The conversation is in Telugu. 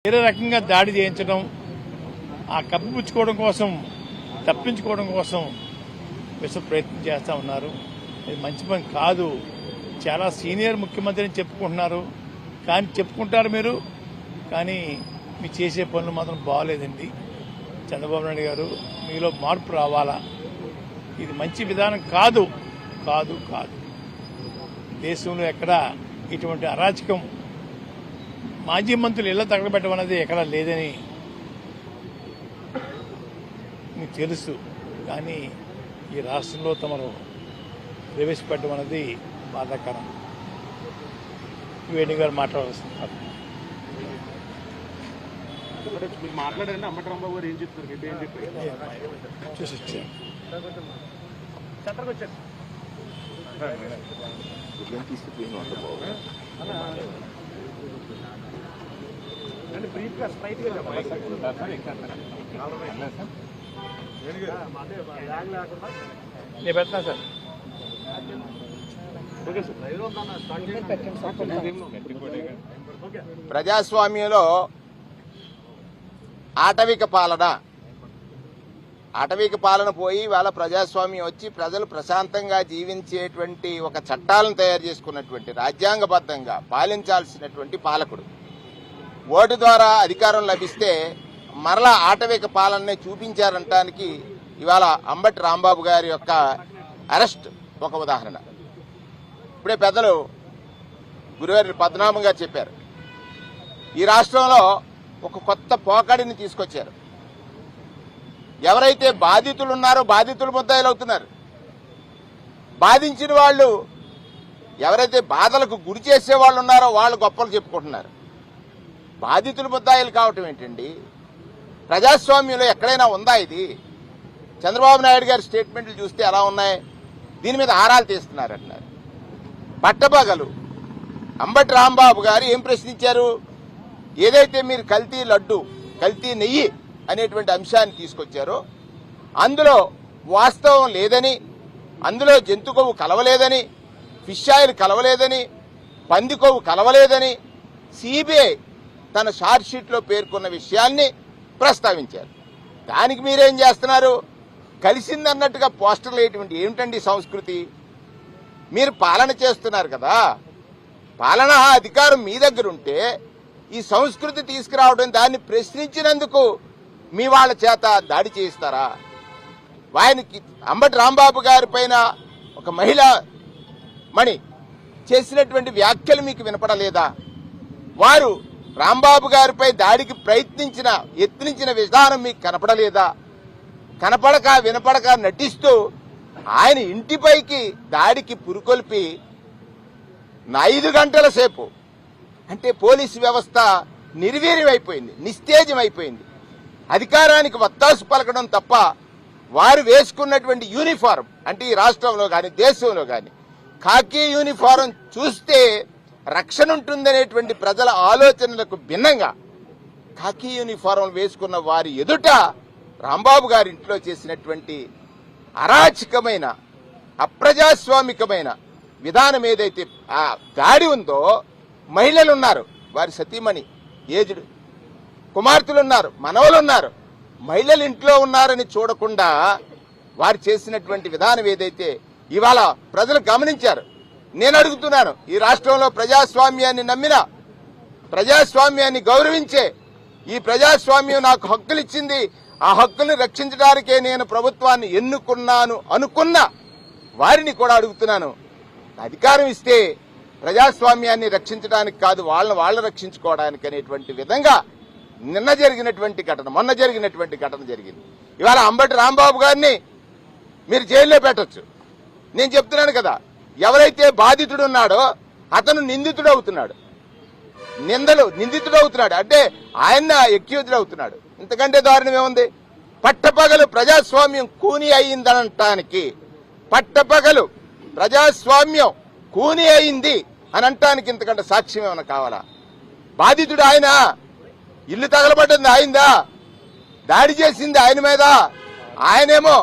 వేరే రకంగా దాడి చేయించడం, ఆ కప్పిపుచ్చుకోవడం కోసం, తప్పించుకోవడం కోసం విశ్వ ప్రయత్నం చేస్తూ ఉన్నారు. ఇది మంచి పని కాదు. చాలా సీనియర్ ముఖ్యమంత్రిని చెప్పుకుంటున్నారు, కానీ చెప్పుకుంటారు మీరు, కానీ మీరు చేసే పనులు మాత్రం బాగోలేదండి. చంద్రబాబు నాయుడు గారు, మీలో మార్పు రావాలా. ఇది మంచి విధానం కాదు కాదు కాదు. దేశంలో ఎక్కడ ఇటువంటి అరాచకం, మాజీ మంత్రులు ఇళ్ల తగలబెట్టడం అనేది ఎక్కడా లేదని మీకు తెలుసు. కానీ ఈ రాష్ట్రంలో తమరు ప్రవేశపెట్టడం అనేది బాధాకరం. వేణు గారు మాట్లాడాల్సింది. మాట్లాడారంటే అంబటి రాంబాబు గారు ఏం చెప్తారు? చూసి వచ్చాను. నేను పెడతాను సార్. ప్రజాస్వామ్యంలో ఆటవిక పాలన పోయి వాళ్ళ ప్రజాస్వామ్యం వచ్చి ప్రజలు ప్రశాంతంగా జీవించేటువంటి ఒక చట్టాలను తయారు చేసుకున్నటువంటి రాజ్యాంగబద్ధంగా పాలించాల్సినటువంటి పాలకుడు ఓటు ద్వారా అధికారం లభిస్తే మరలా ఆటవిక పాలననే చూపించారంటానికి ఇవాళ అంబటి రాంబాబు గారి యొక్క అరెస్ట్ ఒక ఉదాహరణ. ఇప్పుడే పెద్దలు గురువారి పద్మనాభం గారు చెప్పారు, ఈ రాష్ట్రంలో ఒక కొత్త పోకడిని తీసుకొచ్చారు. ఎవరైతే బాధితులు ఉన్నారో బాధితులు ముద్దాయిలు అవుతున్నారు. బాధించిన వాళ్ళు, ఎవరైతే బాధలకు గురి చేసే వాళ్ళు ఉన్నారో వాళ్ళు గొప్పలు చెప్పుకుంటున్నారు. బాధితులు ముద్దాయిలు కావటం ఏంటండి? ప్రజాస్వామ్యంలో ఎక్కడైనా ఉందా ఇది? చంద్రబాబు నాయుడు గారి స్టేట్మెంట్లు చూస్తే ఎలా ఉన్నాయి? దీని మీద ఆరాలు తీస్తున్నారంటున్నారు. పట్టపగలు అంబటి రాంబాబు గారు ఏం ప్రశ్నించారు? ఏదైతే మీరు కల్తీ లడ్డు, కల్తీ నెయ్యి అనేటువంటి అంశాన్ని తీసుకొచ్చారో అందులో వాస్తవం లేదని, అందులో జంతు కొవ్వు కలవలేదని, ఫిష్ ఆయిల్ కలవలేదని, పంది కొవ్వు కలవలేదని సిబిఐ తన షార్ట్ షీట్లో పేర్కొన్న విషయాన్ని ప్రస్తావించారు. దానికి మీరేం చేస్తున్నారు? కలిసిందన్నట్టుగా పోస్టర్లు వేయటువంటి ఏమిటండి సంస్కృతి? మీరు పాలన చేస్తున్నారు కదా, పాలనా అధికారం మీ దగ్గర ఉంటే ఈ సంస్కృతి తీసుకురావడం, దాన్ని ప్రశ్నించినందుకు మీ వాళ్ళ చేత దాడి చేయిస్తారా? ఆయనకి అంబటి రాంబాబు గారి పైన ఒక మహిళా మణి చేసినటువంటి వ్యాఖ్యలు మీకు వినపడలేదా? వారు రాంబాబు గారిపై దాడికి యత్నించిన విధానం మీకు కనపడలేదా? కనపడక వినపడక నటిస్తూ ఆయన ఇంటిపైకి దాడికి పురుకొల్పి 5 గంటల సేపు, అంటే పోలీసు వ్యవస్థ నిర్వీర్యమైపోయింది, నిస్తేజమైపోయింది. అధికారానికి వత్తాసు పలకడం తప్ప వారు వేసుకున్నటువంటి యూనిఫారం, అంటే ఈ రాష్ట్రంలో కానీ దేశంలో కానీ ఖాకీ యూనిఫారం చూస్తే రక్షణ ఉంటుందనేటువంటి ప్రజల ఆలోచనలకు భిన్నంగా ఖాకీ యూనిఫారం వేసుకున్న వారి ఎదుట రాంబాబు గారి ఇంట్లో చేసినటువంటి అరాచకమైన, అప్రజాస్వామికమైన విధానం ఏదైతే ఆ దాడి ఉందో, మహిళలు ఉన్నారు, వారి సతీమణి, ఏజ్డ్ కుమార్తెలున్నారు, మనవలున్నారు, మహిళలు ఇంట్లో ఉన్నారని చూడకుండా వారు చేసినటువంటి విధానం ఏదైతే ఇవాళ ప్రజలు గమనించారు. నేను అడుగుతున్నాను, ఈ రాష్ట్రంలో ప్రజాస్వామ్యాన్ని నమ్మిన, ప్రజాస్వామ్యాన్ని గౌరవించే, ఈ ప్రజాస్వామ్యం నాకు హక్కులు ఇచ్చింది, ఆ హక్కుల్ని రక్షించడానికే నేను ప్రభుత్వాన్ని ఎన్నుకున్నాను అనుకున్న వారిని కూడా అడుగుతున్నాను, అధికారం ఇస్తే ప్రజాస్వామ్యాన్ని రక్షించడానికి కాదు, వాళ్ళని రక్షించుకోవడానికి అనేటువంటి విధంగా మొన్న జరిగినటువంటి ఘటన జరిగింది. ఇవాళ అంబటి రాంబాబు గారిని మీరు జైల్లో పెట్టొచ్చు. నేను చెప్తున్నాను కదా, ఎవరైతే బాధితుడు ఉన్నాడో అతను నిందితుడవుతున్నాడు అంటే ఆయన ఎక్యూజ్డ్ అవుతున్నాడు. ఇంతకంటే దారుణం ఏముంది? పట్టపగలు ప్రజాస్వామ్యం కూని అయిందనటానికి, పట్టపగలు ప్రజాస్వామ్యం కూని అయింది అని అంటానికి ఇంతకంటే సాక్ష్యం ఏమైనా కావాలా? బాధితుడు ఆయన, ఇల్లు తగలబడ్డది ఆయనదా, దాడి చేసింది ఆయన మీద, ఆయనేమో